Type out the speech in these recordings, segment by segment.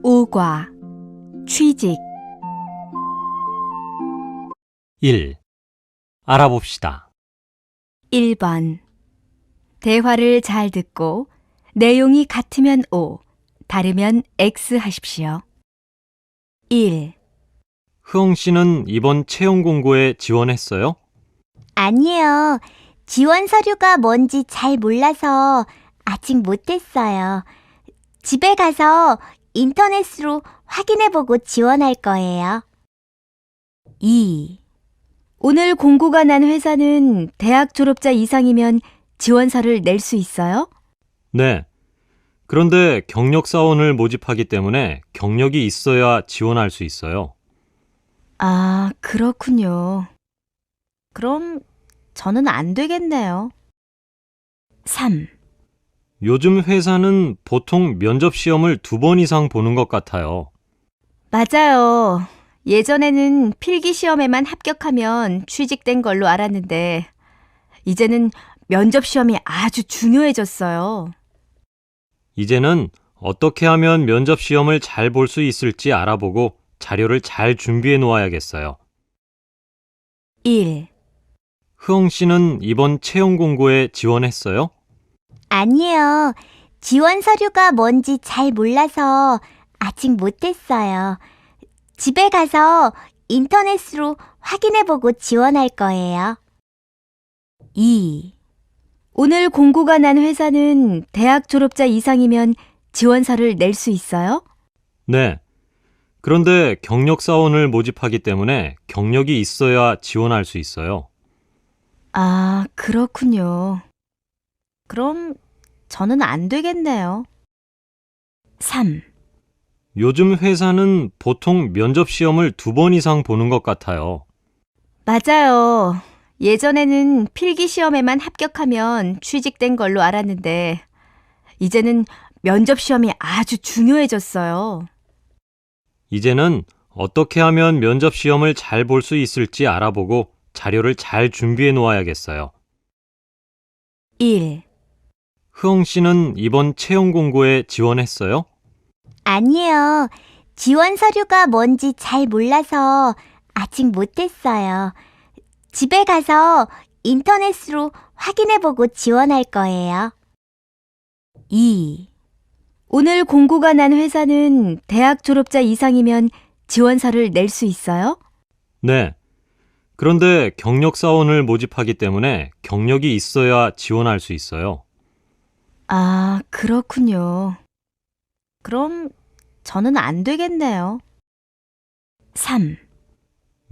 오과, 취직. 1. 알아봅시다. 1번. 대화를 잘 듣고 내용이 같으면 O, 다르면 X 하십시오. 1. 흐엉 씨는 이번 채용 공고에 지원했어요? 아니요. 지원 서류가 뭔지 잘 몰라서 아직 못했어요. 집에 가서 인터넷으로 확인해보고 지원할 거예요. 2. 오늘 공고가 난 회사는 대학 졸업자 이상이면 지원서를 낼 수 있어요? 네. 그런데 경력 사원을 모집하기 때문에 경력이 있어야 지원할 수 있어요. 아, 그렇군요. 그럼 저는 안 되겠네요. 3. 요즘 회사는 보통 면접 시험을 2번 이상 보는 것 같아요. 맞아요. 예전에는 필기 시험에만 합격하면 취직된 걸로 알았는데, 이제는 면접 시험이 아주 중요해졌어요. 이제는 어떻게 하면 면접 시험을 잘 볼 수 있을지 알아보고 자료를 잘 준비해 놓아야겠어요. 1. 흐엉 씨는 이번 채용 공고에 지원했어요? 아니요. 지원 서류가 뭔지 잘 몰라서 아직 못했어요. 집에 가서 인터넷으로 확인해보고 지원할 거예요. 2. 오늘 공고가 난 회사는 대학 졸업자 이상이면 지원서를 낼 수 있어요? 네. 그런데 경력 사원을 모집하기 때문에 경력이 있어야 지원할 수 있어요. 아, 그렇군요. 그럼 저는 안 되겠네요. 3. 요즘 회사는 보통 면접 시험을 2번 이상 보는 것 같아요. 맞아요. 예전에는 필기 시험에만 합격하면 취직된 걸로 알았는데, 이제는 면접 시험이 아주 중요해졌어요. 이제는 어떻게 하면 면접 시험을 잘 볼 수 있을지 알아보고 자료를 잘 준비해 놓아야겠어요. 1. 흐엉 씨는 이번 채용 공고에 지원했어요? 아니요. 지원 서류가 뭔지 잘 몰라서 아직 못했어요. 집에 가서 인터넷으로 확인해보고 지원할 거예요. 2. 오늘 공고가 난 회사는 대학 졸업자 이상이면 지원서를 낼 수 있어요? 네. 그런데 경력 사원을 모집하기 때문에 경력이 있어야 지원할 수 있어요. 아, 그렇군요. 그럼 저는 안 되겠네요. 3.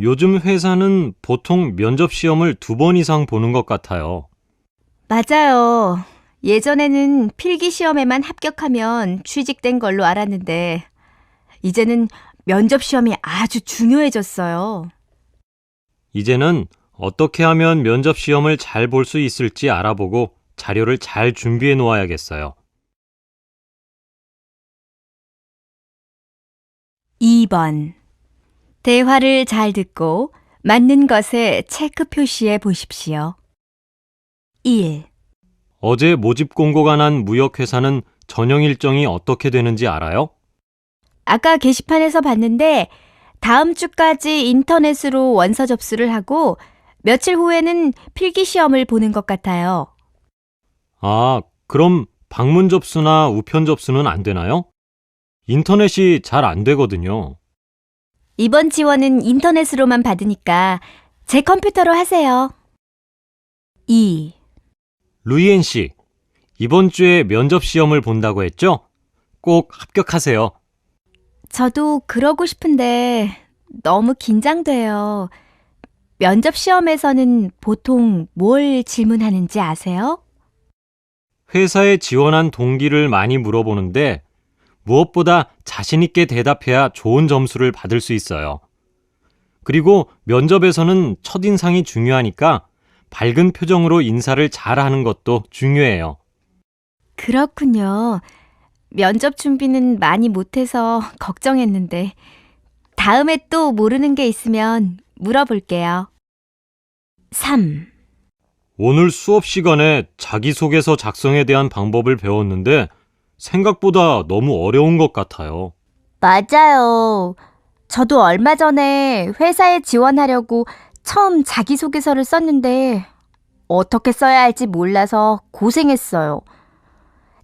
요즘 회사는 보통 면접 시험을 2번 이상 보는 것 같아요. 맞아요. 예전에는 필기 시험에만 합격하면 취직된 걸로 알았는데, 이제는 면접 시험이 아주 중요해졌어요. 이제는 어떻게 하면 면접 시험을 잘 볼 수 있을지 알아보고 자료를 잘 준비해 놓아야겠어요. 2번. 대화를 잘 듣고 맞는 것에 체크 표시해 보십시오. 1. 어제 모집 공고가 난 무역회사는 전형 일정이 어떻게 되는지 알아요? 아까 게시판에서 봤는데 다음 주까지 인터넷으로 원서 접수를 하고 며칠 후에는 필기 시험을 보는 것 같아요. 아, 그럼 방문 접수나 우편 접수는 안 되나요? 인터넷이 잘 안 되거든요. 이번 지원은 인터넷으로만 받으니까 제 컴퓨터로 하세요. 2. 루이엔 씨, 이번 주에 면접 시험을 본다고 했죠? 꼭 합격하세요. 저도 그러고 싶은데 너무 긴장돼요. 면접 시험에서는 보통 뭘 질문하는지 아세요? 회사에 지원한 동기를 많이 물어보는데 무엇보다 자신 있게 대답해야 좋은 점수를 받을 수 있어요. 그리고 면접에서는 첫인상이 중요하니까 밝은 표정으로 인사를 잘하는 것도 중요해요. 그렇군요. 면접 준비는 많이 못해서 걱정했는데 다음에 또 모르는 게 있으면 물어볼게요. 3. 오늘 수업 시간에 자기소개서 작성에 대한 방법을 배웠는데 생각보다 너무 어려운 것 같아요. 맞아요. 저도 얼마 전에 회사에 지원하려고 처음 자기소개서를 썼는데 어떻게 써야 할지 몰라서 고생했어요.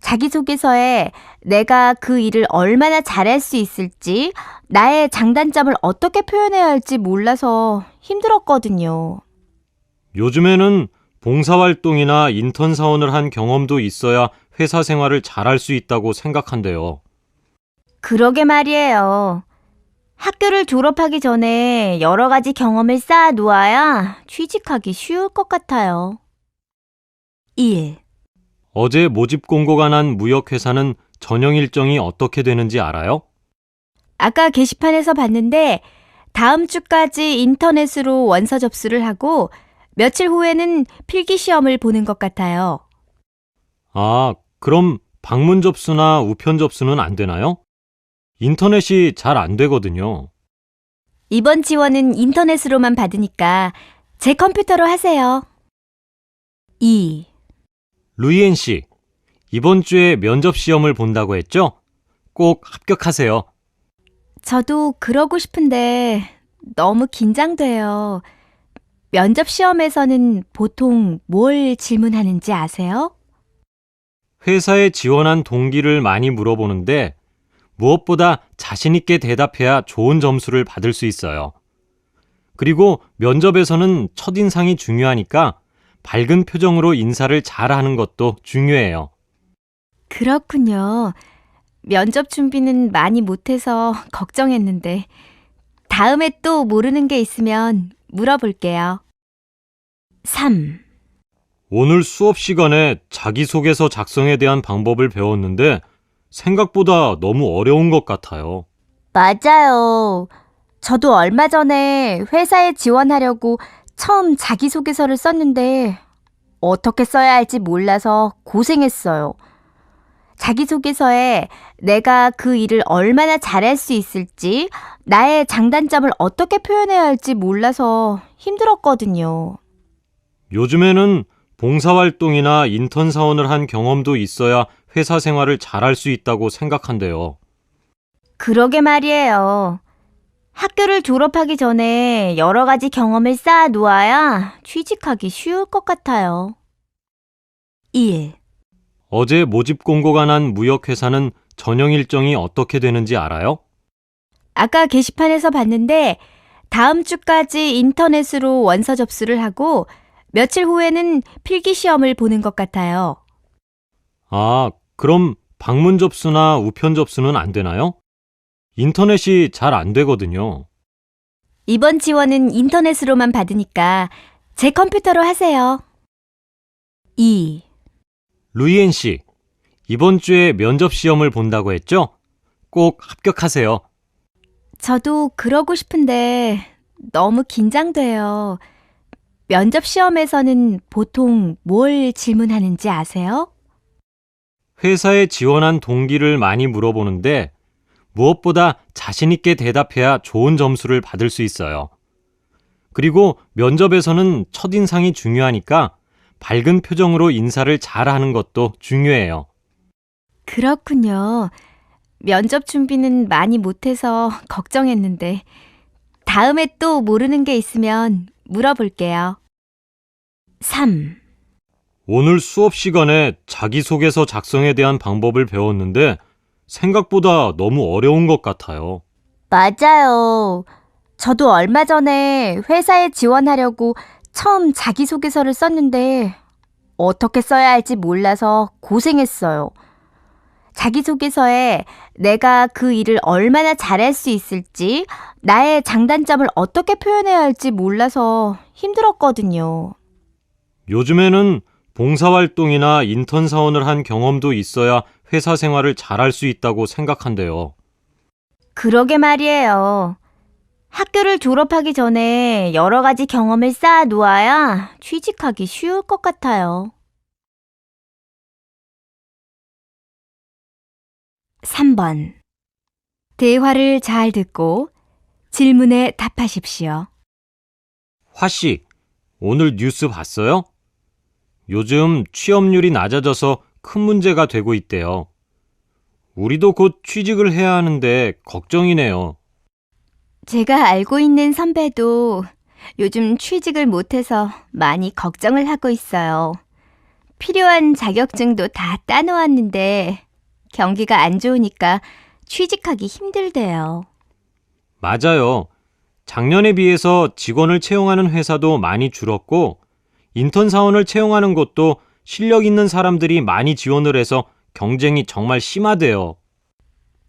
자기소개서에 내가 그 일을 얼마나 잘할 수 있을지, 나의 장단점을 어떻게 표현해야 할지 몰라서 힘들었거든요. 요즘에는 봉사활동이나 인턴 사원을 한 경험도 있어야 회사 생활을 잘할 수 있다고 생각한대요. 그러게 말이에요. 학교를 졸업하기 전에 여러 가지 경험을 쌓아 놓아야 취직하기 쉬울 것 같아요. 1. 어제 모집 공고가 난 무역회사는 전형 일정이 어떻게 되는지 알아요? 아까 게시판에서 봤는데 다음 주까지 인터넷으로 원서 접수를 하고 며칠 후에는 필기 시험을 보는 것 같아요. 아, 그럼 방문 접수나 우편 접수는 안 되나요? 인터넷이 잘 안 되거든요. 이번 지원은 인터넷으로만 받으니까 제 컴퓨터로 하세요. 2. 루이엔 씨, 이번 주에 면접 시험을 본다고 했죠? 꼭 합격하세요. 저도 그러고 싶은데 너무 긴장돼요. 면접 시험에서는 보통 뭘 질문하는지 아세요? 회사에 지원한 동기를 많이 물어보는데 무엇보다 자신 있게 대답해야 좋은 점수를 받을 수 있어요. 그리고 면접에서는 첫인상이 중요하니까 밝은 표정으로 인사를 잘하는 것도 중요해요. 그렇군요. 면접 준비는 많이 못해서 걱정했는데 다음에 또 모르는 게 있으면 물어볼게요. 3. 오늘 수업 시간에 자기소개서 작성에 대한 방법을 배웠는데 생각보다 너무 어려운 것 같아요. 맞아요. 저도 얼마 전에 회사에 지원하려고 처음 자기소개서를 썼는데 어떻게 써야 할지 몰라서 고생했어요. 자기소개서에 내가 그 일을 얼마나 잘할 수 있을지, 나의 장단점을 어떻게 표현해야 할지 몰라서 힘들었거든요. 요즘에는 봉사활동이나 인턴 사원을 한 경험도 있어야 회사 생활을 잘할 수 있다고 생각한대요. 그러게 말이에요. 학교를 졸업하기 전에 여러 가지 경험을 쌓아 놓아야 취직하기 쉬울 것 같아요. 1. 어제 모집 공고가 난 무역회사는 전형 일정이 어떻게 되는지 알아요? 아까 게시판에서 봤는데 다음 주까지 인터넷으로 원서 접수를 하고 며칠 후에는 필기 시험을 보는 것 같아요. 아, 그럼 방문 접수나 우편 접수는 안 되나요? 인터넷이 잘 안 되거든요. 이번 지원은 인터넷으로만 받으니까 제 컴퓨터로 하세요. 2. 루이엔 씨, 이번 주에 면접 시험을 본다고 했죠? 꼭 합격하세요. 저도 그러고 싶은데 너무 긴장돼요. 면접 시험에서는 보통 뭘 질문하는지 아세요? 회사에 지원한 동기를 많이 물어보는데 무엇보다 자신 있게 대답해야 좋은 점수를 받을 수 있어요. 그리고 면접에서는 첫인상이 중요하니까 밝은 표정으로 인사를 잘하는 것도 중요해요. 그렇군요. 면접 준비는 많이 못해서 걱정했는데 다음에 또 모르는 게 있으면 물어볼게요. 3. 오늘 수업 시간에 자기소개서 작성에 대한 방법을 배웠는데 생각보다 너무 어려운 것 같아요. 맞아요. 저도 얼마 전에 회사에 지원하려고 처음 자기소개서를 썼는데 어떻게 써야 할지 몰라서 고생했어요. 자기소개서에 내가 그 일을 얼마나 잘할 수 있을지, 나의 장단점을 어떻게 표현해야 할지 몰라서 힘들었거든요. 요즘에는 봉사활동이나 인턴 사원을 한 경험도 있어야 회사 생활을 잘할 수 있다고 생각한대요. 그러게 말이에요. 학교를 졸업하기 전에 여러 가지 경험을 쌓아 놓아야 취직하기 쉬울 것 같아요. 3번. 대화를 잘 듣고 질문에 답하십시오. 화씨, 오늘 뉴스 봤어요? 요즘 취업률이 낮아져서 큰 문제가 되고 있대요. 우리도 곧 취직을 해야 하는데 걱정이네요. 제가 알고 있는 선배도 요즘 취직을 못해서 많이 걱정을 하고 있어요. 필요한 자격증도 다 따놓았는데 경기가 안 좋으니까 취직하기 힘들대요. 맞아요. 작년에 비해서 직원을 채용하는 회사도 많이 줄었고, 인턴 사원을 채용하는 곳도 실력 있는 사람들이 많이 지원을 해서 경쟁이 정말 심하대요.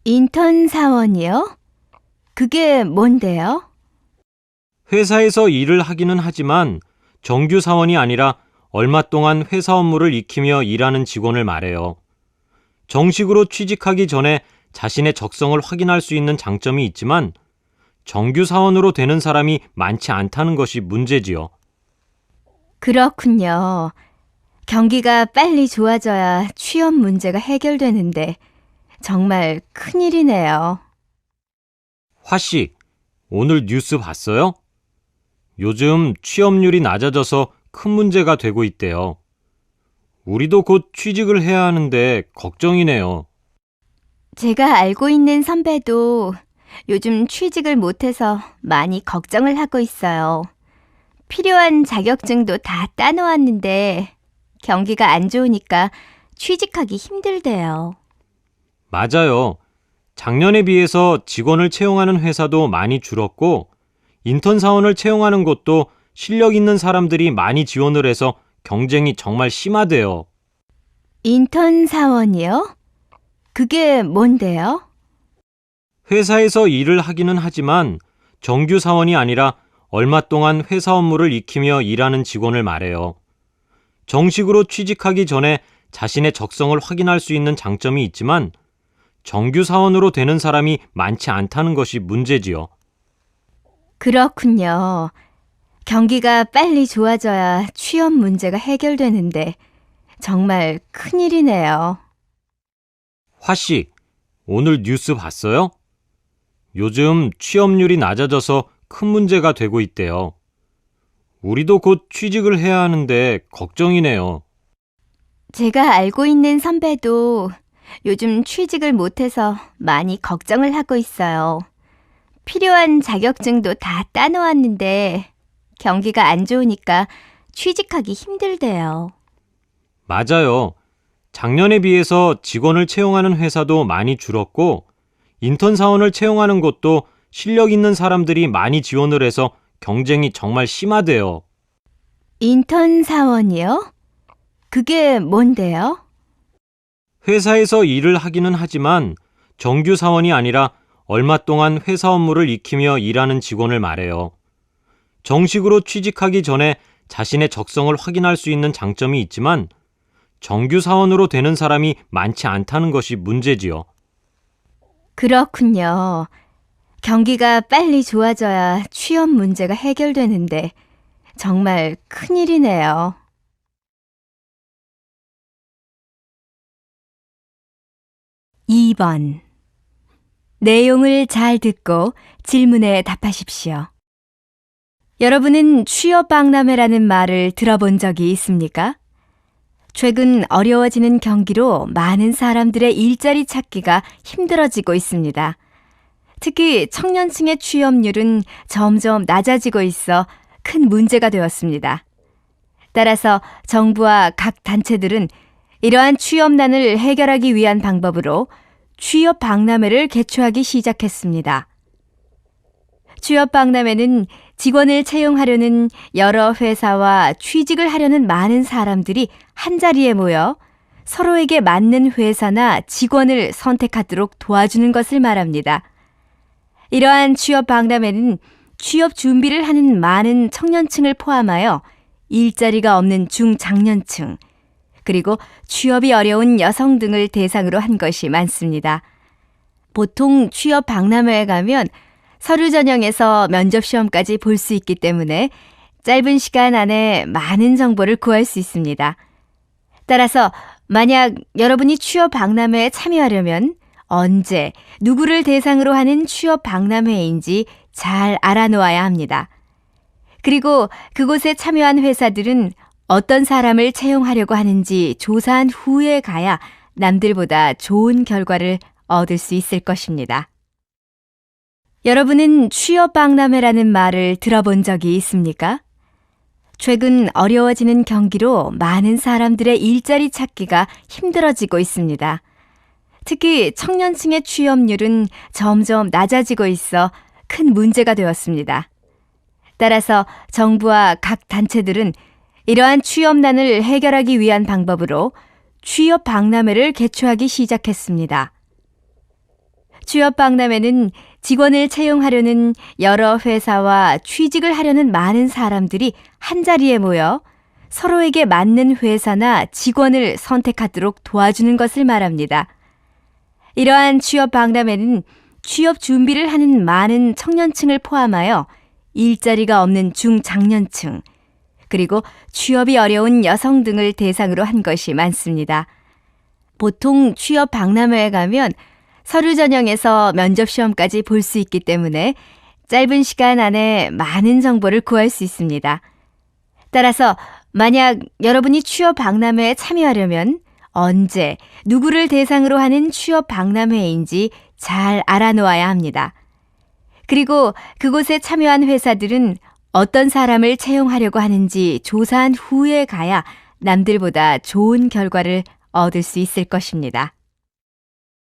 인턴 사원이요? 그게 뭔데요? 회사에서 일을 하기는 하지만 정규 사원이 아니라 얼마 동안 회사 업무를 익히며 일하는 직원을 말해요. 정식으로 취직하기 전에 자신의 적성을 확인할 수 있는 장점이 있지만 정규 사원으로 되는 사람이 많지 않다는 것이 문제지요. 그렇군요. 경기가 빨리 좋아져야 취업 문제가 해결되는데 정말 큰일이네요. 화씨, 오늘 뉴스 봤어요? 요즘 취업률이 낮아져서 큰 문제가 되고 있대요. 우리도 곧 취직을 해야 하는데 걱정이네요. 제가 알고 있는 선배도 요즘 취직을 못해서 많이 걱정을 하고 있어요. 필요한 자격증도 다 따놓았는데 경기가 안 좋으니까 취직하기 힘들대요. 맞아요. 작년에 비해서 직원을 채용하는 회사도 많이 줄었고, 인턴 사원을 채용하는 곳도 실력 있는 사람들이 많이 지원을 해서 경쟁이 정말 심하대요. 인턴 사원이요? 그게 뭔데요? 회사에서 일을 하기는 하지만 정규 사원이 아니라 얼마 동안 회사 업무를 익히며 일하는 직원을 말해요. 정식으로 취직하기 전에 자신의 적성을 확인할 수 있는 장점이 있지만 정규 사원으로 되는 사람이 많지 않다는 것이 문제지요. 그렇군요. 경기가 빨리 좋아져야 취업 문제가 해결되는데 정말 큰일이네요. 화씨, 오늘 뉴스 봤어요? 요즘 취업률이 낮아져서 큰 문제가 되고 있대요. 우리도 곧 취직을 해야 하는데 걱정이네요. 제가 알고 있는 선배도 요즘 취직을 못해서 많이 걱정을 하고 있어요. 필요한 자격증도 다 따놓았는데 경기가 안 좋으니까 취직하기 힘들대요. 맞아요. 작년에 비해서 직원을 채용하는 회사도 많이 줄었고, 인턴 사원을 채용하는 곳도 실력 있는 사람들이 많이 지원을 해서 경쟁이 정말 심하대요. 인턴 사원이요? 그게 뭔데요? 회사에서 일을 하기는 하지만 정규 사원이 아니라 얼마 동안 회사 업무를 익히며 일하는 직원을 말해요. 정식으로 취직하기 전에 자신의 적성을 확인할 수 있는 장점이 있지만 정규 사원으로 되는 사람이 많지 않다는 것이 문제지요. 그렇군요. 경기가 빨리 좋아져야 취업 문제가 해결되는데 정말 큰일이네요. (2번) 내용을 잘 듣고 질문에 답하십시오. 여러분은 취업박람회라는 말을 들어본 적이 있습니까? 최근 어려워지는 경기로 많은 사람들의 일자리 찾기가 힘들어지고 있습니다. 특히 청년층의 취업률은 점점 낮아지고 있어 큰 문제가 되었습니다. 따라서 정부와 각 단체들은 이러한 취업난을 해결하기 위한 방법으로 취업박람회를 개최하기 시작했습니다. 취업박람회는 직원을 채용하려는 여러 회사와 취직을 하려는 많은 사람들이 한자리에 모여 서로에게 맞는 회사나 직원을 선택하도록 도와주는 것을 말합니다. 이러한 취업박람회는 취업 준비를 하는 많은 청년층을 포함하여 일자리가 없는 중장년층, 그리고 취업이 어려운 여성 등을 대상으로 한 것이 많습니다. 보통 취업박람회에 가면 서류 전형에서 면접 시험까지 볼 수 있기 때문에 짧은 시간 안에 많은 정보를 구할 수 있습니다. 따라서 만약 여러분이 취업박람회에 참여하려면 언제, 누구를 대상으로 하는 취업박람회인지 잘 알아놓아야 합니다. 그리고 그곳에 참여한 회사들은 어떤 사람을 채용하려고 하는지 조사한 후에 가야 남들보다 좋은 결과를 얻을 수 있을 것입니다. 여러분은 취업박람회라는 말을 들어본 적이 있습니까? 최근 어려워지는 경기로 많은 사람들의 일자리 찾기가 힘들어지고 있습니다. 특히 청년층의 취업률은 점점 낮아지고 있어 큰 문제가 되었습니다. 따라서 정부와 각 단체들은 이러한 취업난을 해결하기 위한 방법으로 취업박람회를 개최하기 시작했습니다. 취업박람회는 직원을 채용하려는 여러 회사와 취직을 하려는 많은 사람들이 한자리에 모여 서로에게 맞는 회사나 직원을 선택하도록 도와주는 것을 말합니다. 이러한 취업박람회는 취업 준비를 하는 많은 청년층을 포함하여 일자리가 없는 중장년층, 그리고 취업이 어려운 여성 등을 대상으로 한 것이 많습니다. 보통 취업박람회에 가면 서류 전형에서 면접 시험까지 볼 수 있기 때문에 짧은 시간 안에 많은 정보를 구할 수 있습니다. 따라서 만약 여러분이 취업박람회에 참여하려면 언제, 누구를 대상으로 하는 취업박람회인지 잘 알아놓아야 합니다. 그리고 그곳에 참여한 회사들은 어떤 사람을 채용하려고 하는지 조사한 후에 가야 남들보다 좋은 결과를 얻을 수 있을 것입니다.